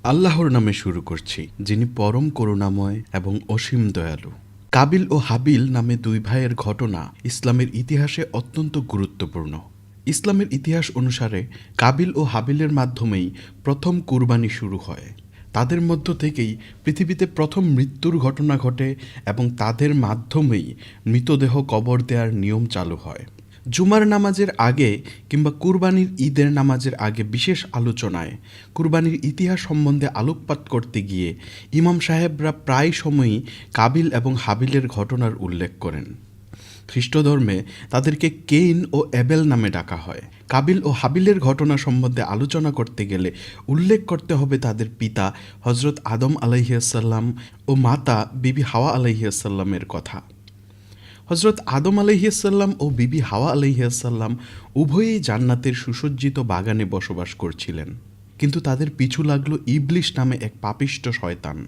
আল্লাহর নামে শুরু করছি, যিনি পরম করুণাময় এবং অসীম দয়ালু। কাবিল ও হাবিল নামে দুই ভাইয়ের ঘটনা ইসলামের ইতিহাসে অত্যন্ত গুরুত্বপূর্ণ। ইসলামের ইতিহাস অনুসারে কাবিল ও হাবিলের মাধ্যমেই প্রথম কুরবানি শুরু হয়। তাদের মধ্য থেকেই পৃথিবীতে প্রথম মৃত্যুর ঘটনা ঘটে এবং তাদের মাধ্যমেই মৃতদেহ কবর দেওয়ার নিয়ম চালু হয়। জুমার নামাজের আগে কিংবা কুরবানির ঈদের নামাজের আগে বিশেষ আলোচনায় কুরবানির ইতিহাস সম্বন্ধে আলোকপাত করতে গিয়ে ইমাম সাহেবরা প্রায় সময়ই কাবিল এবং হাবিলের ঘটনার উল্লেখ করেন। খ্রিস্টধর্মে তাদেরকে কেইন ও এবেল নামে ডাকা হয়। কাবিল ও হাবিলের ঘটনা সম্বন্ধে আলোচনা করতে গেলে উল্লেখ করতে হবে তাদের পিতা হজরত আদম আলাইহিসসালাম ও মাতা বিবি হাওয়া আলাইহিসসালামের কথা। হজরত আদম আলাইহিসসালাম ও বিবি হাওয়া আলাইহিসসালাম উভয়েই জান্নাতের সুসজ্জিত বাগানে বসবাস করছিলেন, কিন্তু তাদের পিছু লাগলো ইবলিশ নামে এক পাপিষ্ট শয়তান।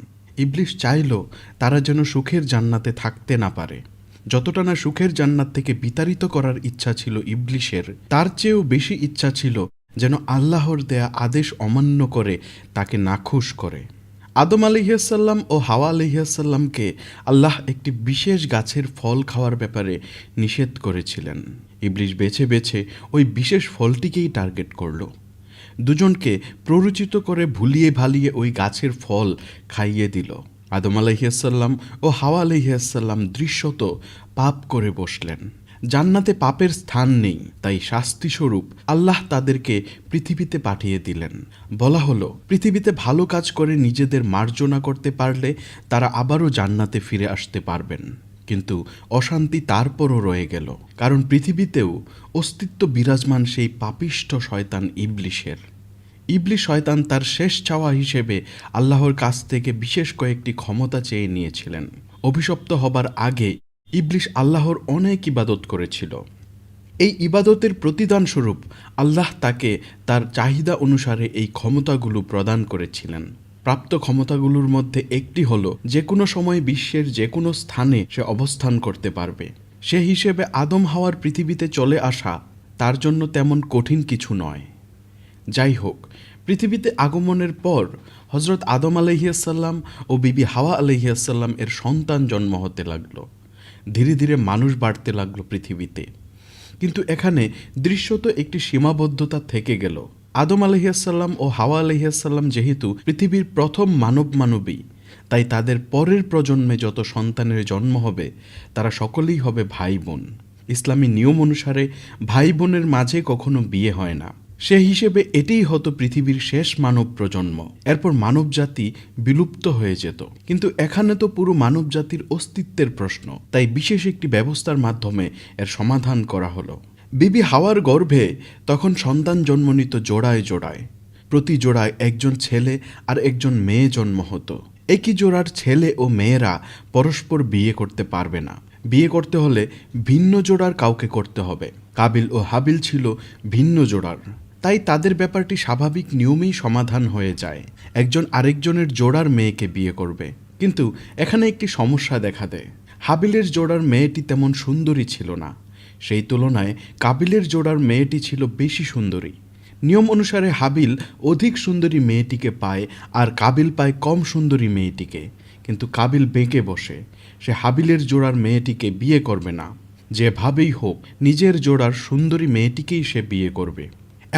ইবলিশ চাইল তারা যেন সুখের জান্নাতে থাকতে না পারে। যতটা না সুখের জান্নাত থেকে বিতাড়িত করার ইচ্ছা ছিল ইবলিশের, তার চেয়েও বেশি ইচ্ছা ছিল যেন আল্লাহর দেয়া আদেশ অমান্য করে তাকে নাখুশ করে। আদম আলাইহিসসালাম ও হাওয়া আলাইহিসসালামকে আল্লাহ একটি বিশেষ গাছের ফল খাওয়ার ব্যাপারে নিষেধ করেছিলেন। ইবলিশ বেছে বেছে ওই বিশেষ ফলটিকেই টার্গেট করল। দুজনকে প্ররোচিত করে ভুলিয়ে ভালিয়ে ওই গাছের ফল খাইয়ে দিল। আদম আলাইহিসসালাম ও হাওয়া আলাইহিসসালাম দৃশ্যত পাপ করে বসলেন। জান্নাতে পাপের স্থান নেই, তাই শাস্তিস্বরূপ আল্লাহ তাদেরকে পৃথিবীতে পাঠিয়ে দিলেন। বলা হলো, পৃথিবীতে ভালো কাজ করে নিজেদের মার্জনা করতে পারলে তারা আবারও জান্নাতে ফিরে আসতে পারবেন। কিন্তু অশান্তি তারপরও রয়ে গেল, কারণ পৃথিবীতেও অস্তিত্ব বিরাজমান সেই পাপিষ্ঠ শয়তান ইবলিশের। ইবলিশ শয়তান তার শেষ চাওয়া হিসেবে আল্লাহর কাছ থেকে বিশেষ কয়েকটি ক্ষমতা চেয়ে নিয়েছিলেন। অভিশপ্ত হবার আগে ইবলিশ আল্লাহর অনেক ইবাদত করেছিল। এই ইবাদতের প্রতিদান স্বরূপ আল্লাহ তাকে তার চাহিদা অনুসারে এই ক্ষমতাগুলো প্রদান করেছিলেন। প্রাপ্ত ক্ষমতাগুলোর মধ্যে একটি হলো যে কোনো সময় বিশ্বের যে কোনো স্থানে সে অবস্থান করতে পারবে। সে হিসেবে আদম হাওয়ার পৃথিবীতে চলে আসা তার জন্য তেমন কঠিন কিছু নয়। যাই হোক, পৃথিবীতে আগমনের পর হজরত আদম আলাইহিসসালাম ও বিবি হাওয়া আলাইহিসসালাম এর সন্তান জন্ম হতে লাগলো। ধীরে ধীরে মানুষ বাড়তে লাগলো পৃথিবীতে। কিন্তু এখানে দৃশ্যত একটি সীমাবদ্ধতা থেকে গেল। আদম আলাইহিসসালাম ও হাওয়া আলাইহিসসালাম যেহেতু পৃথিবীর প্রথম মানবী, তাই তাদের পরের প্রজন্মে যত সন্তানের জন্ম হবে তারা সকলেই হবে ভাই বোন। ইসলামী নিয়ম অনুসারে ভাই বোনের মাঝে কখনো বিয়ে হয় না। সে হিসেবে এটিই হতো পৃথিবীর শেষ মানব প্রজন্ম। এরপর মানবজাতি বিলুপ্ত হয়ে যেত। কিন্তু এখানে তো পুরো মানবজাতির অস্তিত্বের প্রশ্ন, তাই বিশেষ একটি ব্যবস্থার মাধ্যমে এর সমাধান করা হলো। বিবি হাওয়ার গর্ভে তখন সন্তান জন্ম নিত জোড়ায় জোড়ায়। প্রতি জোড়ায় একজন ছেলে আর একজন মেয়ে জন্ম হতো। একই জোড়ার ছেলে ও মেয়েরা পরস্পর বিয়ে করতে পারবে না। বিয়ে করতে হলে ভিন্ন জোড়ার কাউকে করতে হবে। কাবিল ও হাবিল ছিল ভিন্ন জোড়ার, তাই তাদের ব্যাপারটি স্বাভাবিক নিয়মেই সমাধান হয়ে যায়। একজন আরেকজনের জোড়ার মেয়েকে বিয়ে করবে। কিন্তু এখানে একটি সমস্যা দেখা দেয়। হাবিলের জোড়ার মেয়েটি তেমন সুন্দরী ছিল না। সেই তুলনায় কাবিলের জোড়ার মেয়েটি ছিল বেশি সুন্দরী। নিয়ম অনুসারে হাবিল অধিক সুন্দরী মেয়েটিকে পায় আর কাবিল পায় কম সুন্দরী মেয়েটিকে। কিন্তু কাবিল বেঁকে বসে। সে হাবিলের জোড়ার মেয়েটিকে বিয়ে করবে না। যেভাবেই হোক নিজের জোড়ার সুন্দরী মেয়েটিকেই সে বিয়ে করবে।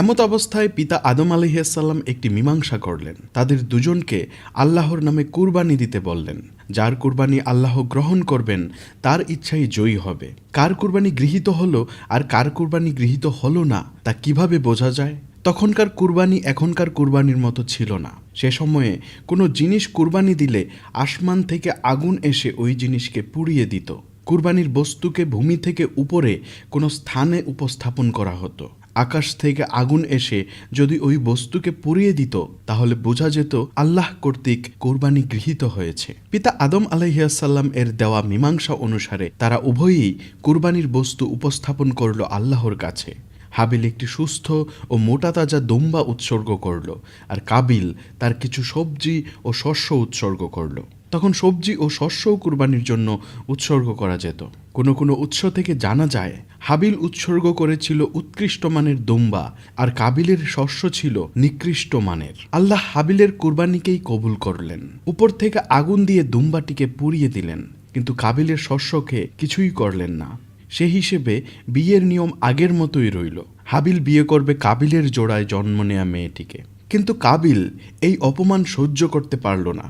এমত অবস্থায় পিতা আদম আলাইহিসসালাম একটি মীমাংসা করলেন। তাদের দুজনকে আল্লাহর নামে কুরবানি দিতে বললেন। যার কুরবানি আল্লাহ গ্রহণ করবেন তার ইচ্ছাই জয়ী হবে। কার কুরবানি গৃহীত হলো আর কার কুরবানি গৃহীত হলো না তা কিভাবে বোঝা যায়? তখনকার কুরবানি এখনকার কুরবানির মতো ছিল না। সে সময়ে কোনো জিনিস কুরবানি দিলে আসমান থেকে আগুন এসে ওই জিনিসকে পুড়িয়ে দিত। কুরবানির বস্তুকে ভূমি থেকে উপরে কোনো স্থানে উপস্থাপন করা হতো। আকাশ থেকে আগুন এসে যদি ওই বস্তুকে পুড়িয়ে দিত তাহলে বোঝা যেত আল্লাহ কর্তৃক কুরবানি গৃহীত হয়েছে। পিতা আদম আলাইহিসসালাম এর দেওয়া মীমাংসা অনুসারে তারা উভয়েই কুরবানির বস্তু উপস্থাপন করল আল্লাহর কাছে। হাবিল একটি সুস্থ ও মোটা তাজা দুম্বা উৎসর্গ করল, আর কাবিল তার কিছু সবজি ও শস্য উৎসর্গ করল। তখন সবজি ও শস্যও কুরবানির জন্য উৎসর্গ করা যেত। কোনো কোনো উৎস থেকে জানা যায় হাবিল উৎসর্গ করেছিল উৎকৃষ্ট মানের দুম্বা, আর কাবিলের শস্য ছিল নিকৃষ্ট মানের। আল্লাহ হাবিলের কুরবানিকেই কবুল করলেন। উপর থেকে আগুন দিয়ে দুম্বাটিকে পুড়িয়ে দিলেন, কিন্তু কাবিলের শস্যকে কিছুই করলেন না। সে হিসেবে বিয়ের নিয়ম আগের মতোই রইল। হাবিল বিয়ে করবে কাবিলের জোড়ায় জন্ম নেয়া মেয়েটিকে। কিন্তু কাবিল এই অপমান সহ্য করতে পারল না।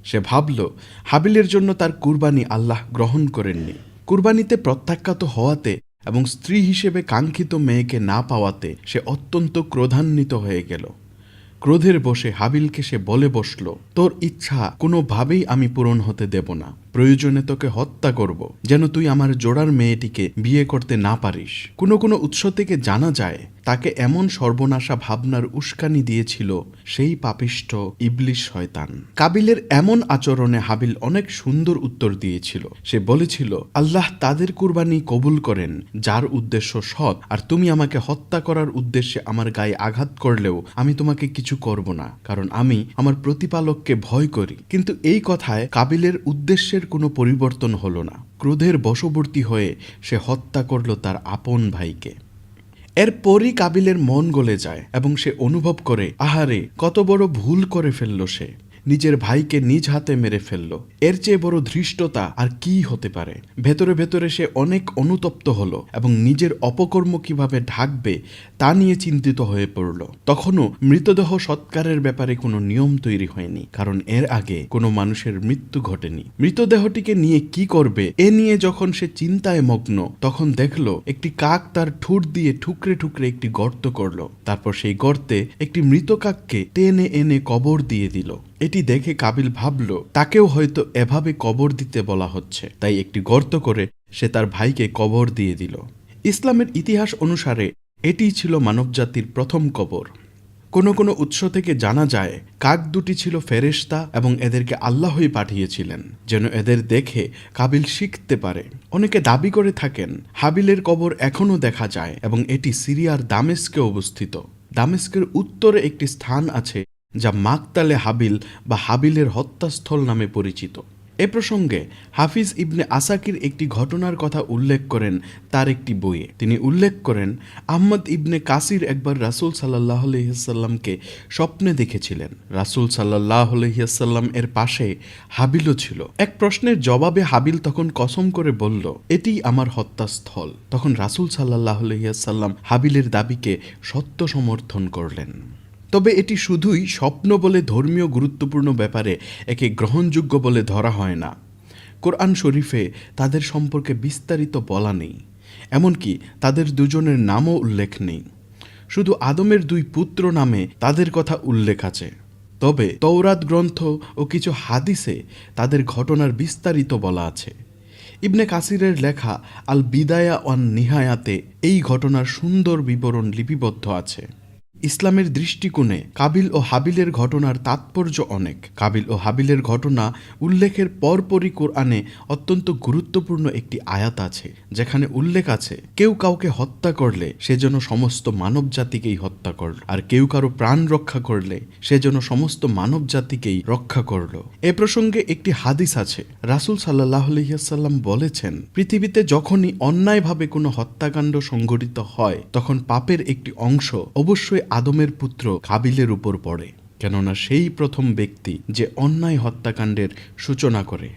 সে ভাবল, হাবিলের জন্য তার কুরবানি আল্লাহ গ্রহণ করেননি। কুরবানিতে প্রত্যাখ্যাত হওয়াতে এবং স্ত্রী হিসেবে কাঙ্ক্ষিত মেয়েকে না পাওয়াতে সে অত্যন্ত ক্রোধান্বিত হয়ে গেল। ক্রোধের বশে হাবিলকে সে বলে বসল, তোর ইচ্ছা কোনোভাবেই আমি পূরণ হতে দেব না। প্রয়োজনে তোকে হত্যা করব, যেন তুই আমার জোড়ার মেয়েটিকে বিয়ে করতে না পারিস। কোনো কোনো উৎস থেকে জানা যায় তাকে এমন সর্বনাশা ভাবনার উস্কানি দিয়েছিল সেই পাপিষ্ঠ ইবলিস শয়তান। কাবিলের এমন আচরণে হাবিল অনেক সুন্দর উত্তর দিয়েছিল। সে বলেছিল, আল্লাহ তাদের কুরবানি কবুল করেন যার উদ্দেশ্য সৎ, আর তুমি আমাকে হত্যা করার উদ্দেশ্যে আমার গায়ে আঘাত করলেও আমি তোমাকে কিছু করব না, কারণ আমি আমার প্রতিপালককে ভয় করি। কিন্তু এই কথায় কাবিলের উদ্দেশ্যের কোনো পরিবর্তন হলো না। ক্রোধের বশবর্তী হয়ে সে হত্যা করল তার আপন ভাইকে। এরপরই কাবিলের মন গলে যায় এবং সে অনুভব করে, আহারে কত বড় ভুল করে ফেলল সে, নিজের ভাইকে নিজ হাতে মেরে ফেলল। এর চেয়ে বড় ধৃষ্টতা আর কি হতে পারে। ভেতরে ভেতরে সে অনেক অনুতপ্ত হলো এবং নিজের অপকর্ম কিভাবে ঢাকবে তা নিয়ে চিন্তিত হয়ে পড়ল। তখনও মৃতদেহ সৎকারের ব্যাপারে কোনো নিয়ম তৈরি হয়নি, কারণ এর আগে কোনো মানুষের মৃত্যু ঘটেনি। মৃতদেহটিকে নিয়ে কি করবে এ নিয়ে যখন সে চিন্তায় মগ্ন, তখন দেখল একটি কাক তার ঠোঁট দিয়ে ঠুকরে ঠুকরে একটি গর্ত করল। তারপর সেই গর্তে একটি মৃত কাককে টেনে এনে কবর দিয়ে দিল। এটি দেখে কাবিল ভাবল, তাকেও হয়তো এভাবে কবর দিতে বলা হচ্ছে, তাই একটি গর্ত করে সে তার ভাইকে কবর দিয়ে দিল। ইসলামের ইতিহাস অনুসারে এটিই ছিল মানবজাতির প্রথম কবর। কোনো কোনো উৎস থেকে জানা যায় কাক দুটি ছিল ফেরেশতা এবং এদেরকে আল্লাহই পাঠিয়েছিলেন যেন এদের দেখে কাবিল শিখতে পারে। অনেকে দাবি করে থাকেন হাবিলের কবর এখনও দেখা যায় এবং এটি সিরিয়ার দামেস্কে অবস্থিত। দামেস্কের উত্তরে একটি স্থান আছে যা মাকতালে হাবিল বা হাবিলের হত্যাস্থল নামে পরিচিত। এ প্রসঙ্গে হাফিজ ইবনে আসাকির একটি ঘটনার কথা উল্লেখ করেন তার একটি বইয়ে। তিনি উল্লেখ করেন, আহমদ ইবনে কাসির একবার রাসূল সাল্লাল্লাহু আলাইহি ওয়াসাল্লামকে স্বপ্নে দেখেছিলেন। রাসূল সাল্লাল্লাহু আলাইহি ওয়াসাল্লাম এর পাশে হাবিলও ছিল। এক প্রশ্নের জবাবে হাবিল তখন কসম করে বলল, এটিই আমার হত্যাস্থল। তখন রাসূল সাল্লাল্লাহু আলাইহি ওয়াসাল্লাম হাবিলের দাবিকে সত্য সমর্থন করলেন। তবে এটি শুধুই স্বপ্ন বলে ধর্মীয় গুরুত্বপূর্ণ ব্যাপারে একে গ্রহণযোগ্য বলে ধরা হয় না। কোরআন শরীফে তাদের সম্পর্কে বিস্তারিত বলা নেই, এমনকি তাদের দুজনের নামও উল্লেখ নেই। শুধু আদমের দুই পুত্র নামে তাদের কথা উল্লেখ আছে। তবে তওরাত গ্রন্থ ও কিছু হাদিসে তাদের ঘটনার বিস্তারিত বলা আছে। ইবনে কাসিরের লেখা আল বিদায়া ওয়ান নিহায়াতে এই ঘটনার সুন্দর বিবরণ লিপিবদ্ধ আছে। ইসলামের দৃষ্টিকোণে কাবিল ও হাবিলের ঘটনার তাৎপর্য অনেক। কাবিল ও হাবিলের ঘটনা উল্লেখের পরপরই কোরআনে অত্যন্ত গুরুত্বপূর্ণ একটি আয়াত আছে, যেখানে উল্লেখ আছে কেউ কাউকে হত্যা করলে সে যেন সমস্ত মানব জাতিকেই হত্যা করল, আর কেউ কারো প্রাণ রক্ষা করলে সে যেন সমস্ত মানব জাতিকেই রক্ষা করল। এ প্রসঙ্গে একটি হাদিস আছে। রাসূল সাল্লাল্লাহু আলাইহি ওয়াসাল্লাম বলেছেন, পৃথিবীতে যখনই অন্যায়ভাবে কোনো হত্যাকাণ্ড সংঘটিত হয় তখন পাপের একটি অংশ অবশ্যই আদমের পুত্র কাবিলের উপর পড়ে, কেননা সেই প্রথম ব্যক্তি যে অন্যায় হত্যাকাণ্ডের সূচনা করে।